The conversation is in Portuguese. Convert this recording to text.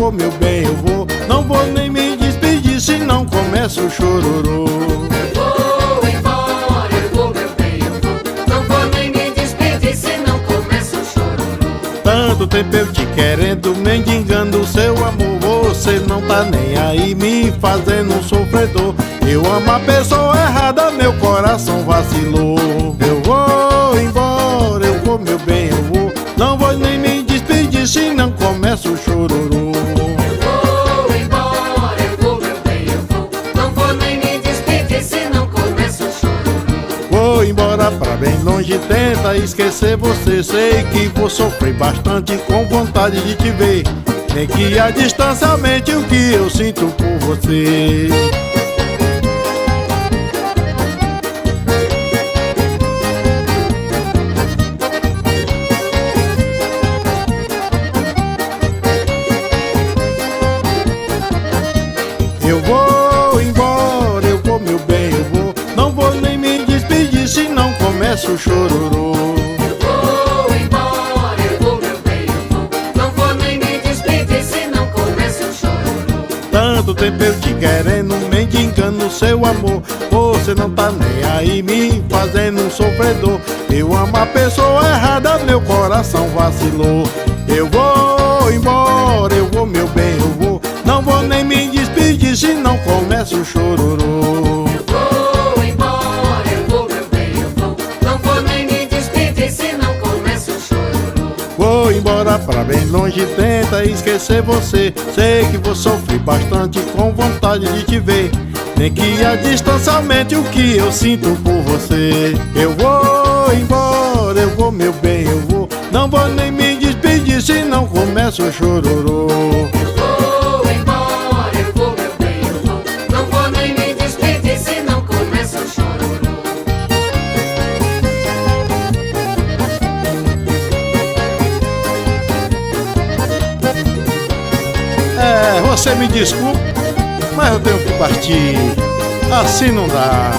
vou, meu bem, eu vou. Não vou nem me despedir se não começa o chororô. Vou embora, eu vou, meu bem, eu vou. Não vou nem me despedir se não começa o chororô. Tanto tempo eu te querendo, mendigando o seu amor. Você não tá nem aí me fazendo um sofredor. Eu amo a pessoa errada, meu coração vacilou. Eu vou embora, eu vou, meu bem, eu vou. Não vou nem me despedir se não começa o chororô. Vou embora, eu vou, meu bem, eu vou. Não vou nem me despedir se não começa o chororô. Vou embora pra bem longe, tenta esquecer você. Sei que vou sofrer bastante com vontade de te ver. Nem que a distância aumente o que eu sinto por você. Eu vou embora, eu vou, meu bem, eu vou. Não vou nem me despedir se não começa o chororô. Vou embora, eu vou, meu bem, eu vou. Não vou nem me despedir se não começa o chororô. Tanto tempo eu te querendo, mendigando o seu amor. Você não tá nem aí me fazendo um sofredor. Eu amo a pessoa errada, meu coração vacilou. Eu vou embora, eu vou, meu bem, eu vou. Não vou nem me despedir se não começa o chororô. Vou embora, eu vou, meu bem, eu vou. Não vou nem me despedir se não começa o chororô. Vou embora pra bem longe, tenta esquecer você. Sei que vou sofrer bastante com vontade de te ver. Nem que a distância aumente o que eu sinto por você. Eu vou embora, eu vou, meu bem, eu vou. Não vou nem me despedir se não começa o chororô. Vou embora, eu vou, meu bem, eu vou. Não vou nem me despedir se não começa o chororô. Você me desculpe, mas eu tenho que partir. Assim não dá.